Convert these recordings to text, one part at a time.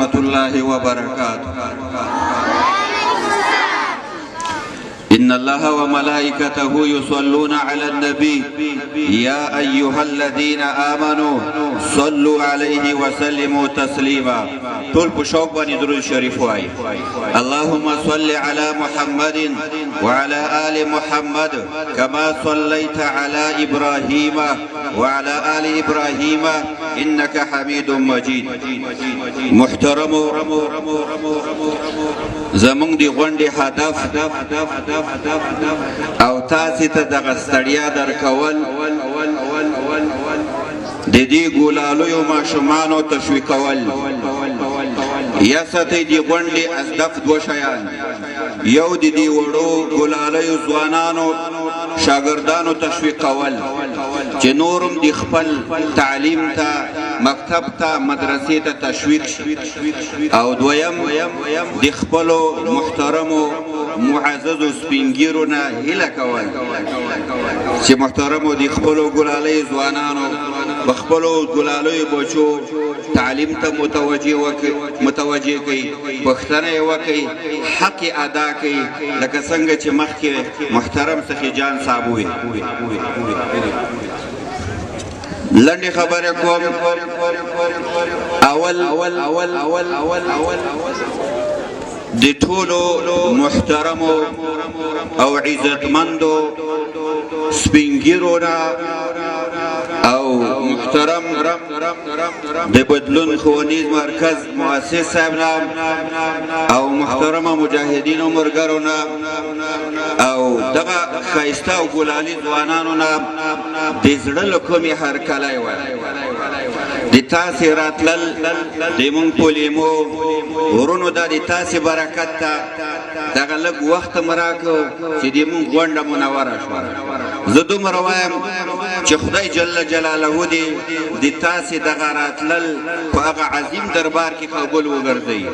ورحمة الله وبركاته. إن الله وملائكته يصلون على النبي يا أيها الذين آمنوا صلوا عليه وسلموا تسليما. طول بشوق بني درود شريف واي. اللهم صل على محمد وعلى آل محمد كما صليت على إبراهيم وعلى آل إبراهيم إنك حميد مجيد. محترم زمون دی غونډې هدف او تاسې ته دغه ستړیا درکول د دې ګولالیو ماشومانو تشویقول. یا ساتئ دې غونډې هدف دوه شیان: یو د دې وړو ګولالیو ځوانانو شاګردانو تشویقول چې نورم د خپل تعلیم ته مکتب ته مدرسې ته تشویق شي، او دویم د خپلو محترمو معززو سپینګیرو نه هیله کول چې محترمو د خپلو ګلالیو ځوانانو په خپلو ګلالیو بچو تعلیم ته متوجه کوي، پوښتنه یې وکړي، حق یې ادا کوي، لکه څنګه چې مخکې محترم سخي جان صاحب وویل. لنډې خبرې کوم. اول د ټولو محترمو او عزتمندو سپینګیرو نه او محترم د بدلون ښوونیز مرکز مؤسس صاحب نه او محترمه مجاهدینو ملګرو نه او دغه ښایسته او ګلالي ځوانانو نه د زړه له کومې هرکلی وایم. د تاسې راتلل د مونږ په لیمو ورونو دا د تاسې برکت ته دغه لږ وخت مو راکړو چې د مونږ غونډه منوره شوه. زه دومره وایم چې خدای جل جلاله دې د تاسې دغه راتلل په هغه عظیم دربار کې قبول وګرځوي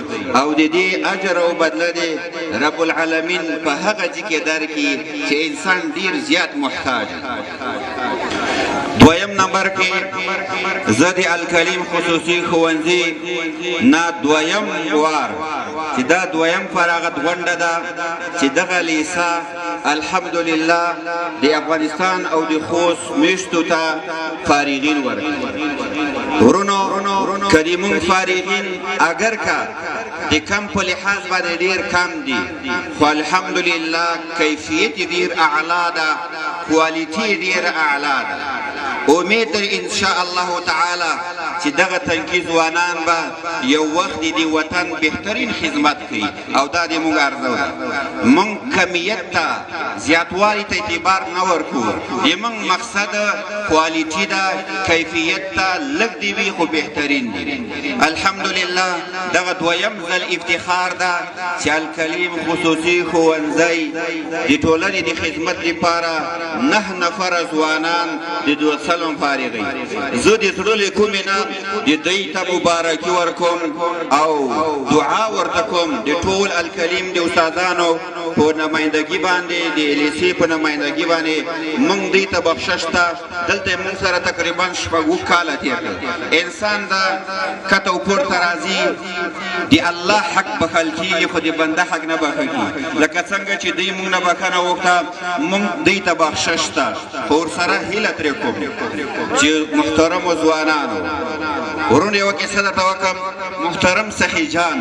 او د دې اجر او بدله دې رب العالمین په هغه ځای کې درکړي چې انسان ډېر زیات محتاج. دویم نمبر کې زه د الکلیم خصوصي ښوونځي نه دویم وار چې دا دویم فراغت غونډه ده چې دغه لیسه الحمدلله د افغانستان او د خوست میشتو ته فارغین ورکړي. ورونو که د مونږ فارغین اگر که د کم په لحاظ باندې ډېر کم دي، خو الحمدلله کیفیت ډېر اعلی ده، کوالیټي ډېر اعلی ده. امید در انشاء الله تعالی چې دغه تنکي ځوانان به یو وخت د وطن بهترین خدمت کوي او دا د مونږ ارزو ده. مونږ کمیت ته زیاتوالي ته اعتبار نه ورکوو، د مونږ مقصد کوالیټي ده، کیفیت ته لږ دې وي خو بهترین دي. الحمدلله دغه دویم ځل افتخار ده چې الکلیم خصوصي ښوونځی د ټولنې د خدمت لپاره 9 نفره ځوانان د 2 سلم فارغي. زه د زړه له کومې نه د دوی ته مبارکي ورکوم او دعا ورته کوم د ټول الکلیم د استادانو په نمایندګي باندې د لیسې په نمایندګي باندې موږ دوی ته بخشش ته دلته موږ سره تقریبا 6 کاله تېر کړل. انسان د کته او پورته راځي، د الله حق بخل کېږي خو د بنده حق نه بخل کېږي. لکه څنګه چې دوی موږ نه بخښنه وکړه موږ دوی ته بخشش ته خو ورسره هیله ترې کوم چې محترمو ځوانانو ورونو یوه کیسه درته وکړم. محترم سخي جان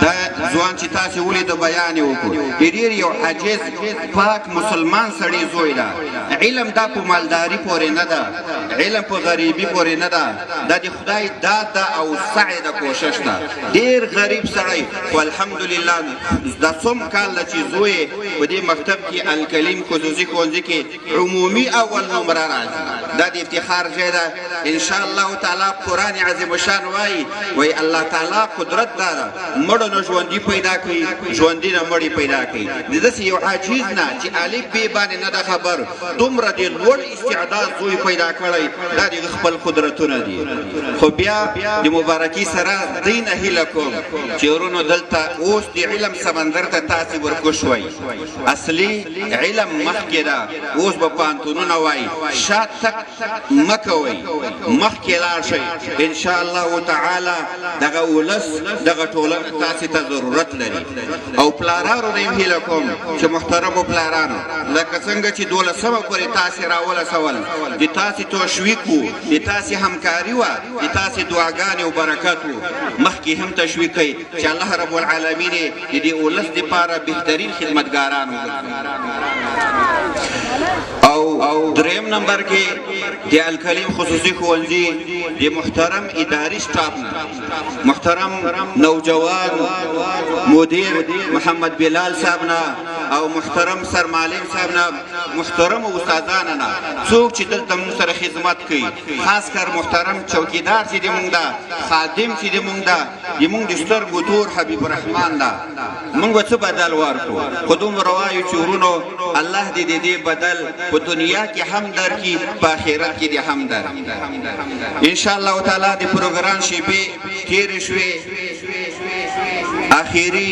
دا ځوان چې تاسې ولیده بیان یې وکړو، ډېر یو عاجز پاک مسلمان سړی زوی ده. علم دا په مالداري پورې نه ده، علم په غریبي پورې نه ده، دا د خدای داد ده او سعی د کوشش ده. ډېر غریب سړی خو الحمدلله دا څوم کال ده چې زوی په دې مکتب کې الکلیم خصوصي ښوونځي کې عمومي اول نمره راځي. دا د افتخار ځای ده. انشاء الله تعالی قرآن عظیم شان وایي الله تعالی قدرت داره مړو نه ژوندي پیدا کوي، ژوندي نه مړي پیدا کوي. د داسې یو عاجز نه چې الف ب باندې نه ده خبر، دومره د لوړ استعداد زوی پیدا کړی، دا د خپل قدرتونه دي. خو بیا د مبارکي سره دوی نه هیله کوم چې ورونو دلته اوس د علم سمندر ته تاسې ورکوشوئ. اصلي علم مخکې ده، اوس به پوهنتونونه وایي. شا تک مه کوئ، مخکې لاړ شئ. انشاء الله تعالی دغه ولس دغه ټولنه تاسو ته ضرورت لري او پلارانو دې هیله کوم چې محترمو پلارانو لکه څنګه چې 12 پورې تاسو راولسول د تاسو تشویق وو د تاسو همکاري وو د تاسو دعاګانې او برکات وو مخکې هم تشویق کوي چې الله رب العالمین دې ولس لپاره بهترین خدمتګاران او دریم نمبر کې د الکلیم خصوصي ښوونځي د محترم اداري سټاف محترم نوجوان مدیر محمد بلال صاحب نه او محترم سر معلم صاحب نه محترم استادان نه څوک چې دلته موږ سره خدمت کوي خاص کر محترم چوکیدار چې موږ دا خادم چې موږ دا موږ د سترګو تور حبیب الرحمن دا موږ څه بدل ورکو خودم روایو چورونو الله دې بدل په دنیا کې هم درکې په آخرت کې دې هم در ان شاء الله تعالی د پروګرام شیبه تیر شوي اخیری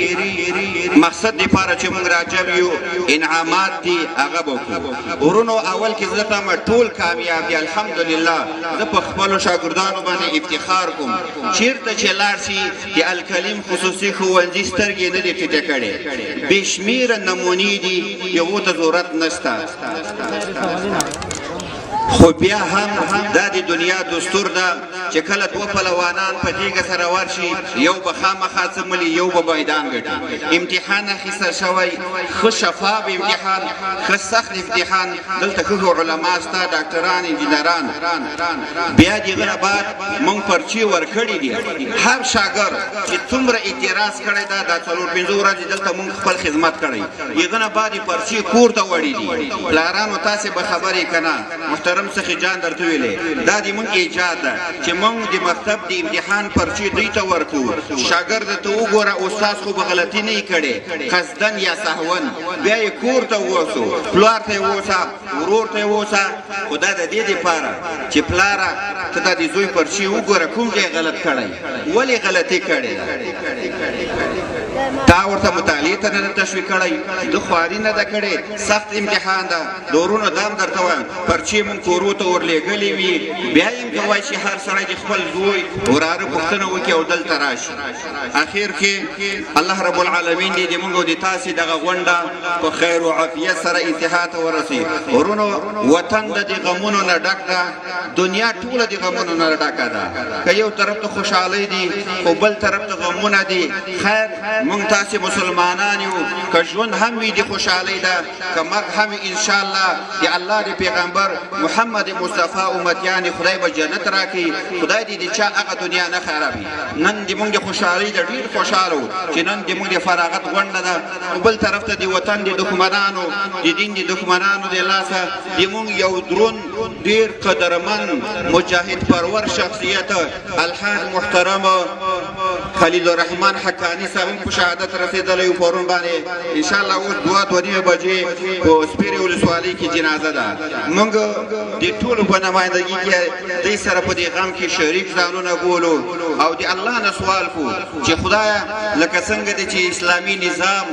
مقصد د پاره چې موږ راجب یو انعامات دي هغه وکړو ورونو اول کې زه ته ټول کامیاب دي الحمدلله زه په خپل شاګردانو باندې افتخار کوم چیرته چې لاړ شي د الکلیم خصوصي ښوونځي سترګې نه دي ټیټه کړې بشمیره نمونې دي یو ته ضرورت نشته خو بیا هم دا د دنیا دستور ده چې کله دوه پهلوانان په تیږه سره ورشي یو به خامخا څه ملي یو به میدان ګټي امتحان اخیستل شوی ښه شفاف امتحان ښه سخت امتحان دلته ښه علما شته ډاکټران انجینران بیا د هغه نه بعد موږ پرچې ورکړي دي هر شاګرد چې څومره اعتراض کړی دا د 4-5 ورځې دلته موږ خپل خدمت کړی هغه نه بعد پرچې کور ته وړي دي پلارانو تاسې به خبرې که نه محترم څخه جان درته ویلې دا د مونږ ایجاد ده چې مونږ د مکتب د امتحان پرچې دوی ته ورکو شاګرد ته وګوره استاد خو به غلطي نه کړي قصدن یا سهون بیا یې کور ته ووسو پلار ته ووسه ورور ته ووسه خو دا د دې دپاره چې پلاره ته دا د زوی پرچې وګوره کوم ځای غلط کړی ولې غلطي کړې ده تا ورته مطالعې ته نه تشویق کړی د خواري نه ده کړې سخت امتحان ده د ورونو دام درته وایم پرچې مونږ کورو ته ورلېږلې وي بیا یې کوای شي هر سړی د خپل زوی وراره پوښتنه وکړي او دلته راشي اخر کې الله رب العالمین دې موږ او د تاسې دغه غونډه په خیر او عافیت سره انتها ته ورسي ورونو وطن د غمونو نه ډک ده دنیا ټوله د غمونو نه ډکه ده که یو طرف ته خوشحالۍ دي خو بل طرف ته غمونه دي خیر مونږ تاسې مسلمانان یو که ژوند هم وي د خوشحالۍ ده که مرګ هم ان شاء الله د الله د پیغمبر محمد مصطفی امتیان خدای به جنت راکړي خدای دې د چا هغه دنیا نه خرابي نن د مونږ د خوشحالۍ د ډېر خوشحاله وو چې نن د مونږ د فراغت غونډه ده بل طرف ته د وطن د دښمنانو د دین د دښمنانو د لاسه د مونږ یو درون ډېر قدرمن مجاهد پرور شخصیت الحاج محترم خلیل الرحمن حقانی صاحب په شهادت رسیدلی و پرون باندې ان شاء الله اوس 2:30 بجې په سپیرې ولسوالۍ کې جنازه ده موږ د ټولو په نمایندګۍ کې دوی سره په دې غم کې شریک ځانونه بولو او د الله نه سوال کوو چې خدایه لکه څنګه دی چې اسلامي نظام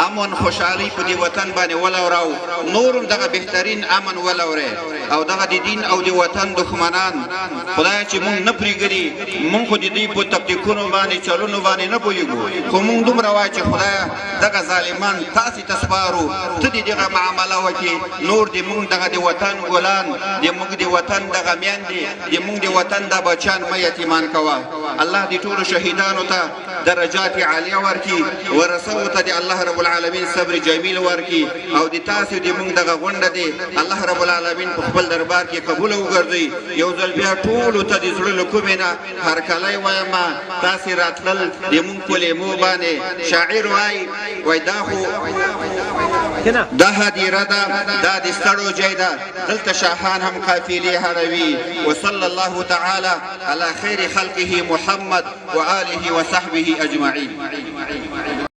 امن خوشحالي په دې وطن باندې ولوراو نور هم دغه بهترین امن ولوري او دغه د دین او د وطن دښمنان خدایه چې موږ نه پرېږدي موږ خو د دوی په تکتیکونو باندې چلونو باندې نه پوهېږو خو موږ دومره وایو چې خدایه دغه ظالمان تاسې ته سپارو ته دې دغه معامله وکړې نور د موږ دغه د وطن ګلان د موږ د وطن دغه میندې د موږ د وطن د بچیان مه یتیمان کوه الله دې ټولو شهیدانو ته درجات عالیه ورکړي ورسو ته د الله رب العالمین صبر جمیل ورکړي او د تاسو د موږ دغه غونډه دی الله رب العالمین په خپل دربار کې قبول وګرځي یو ځل بیا ټولو ته د زړه له کومې نه هرکلی وایم تاسې راتلل د موږ کلمو باندې شاعر وایي دا خو دا هدیره ده دا د ستړو ځای ده دلته شاهان هم قافلې هروي وصلى الله تعالى على خير خلقه محمد وآله وصحبه أجمعين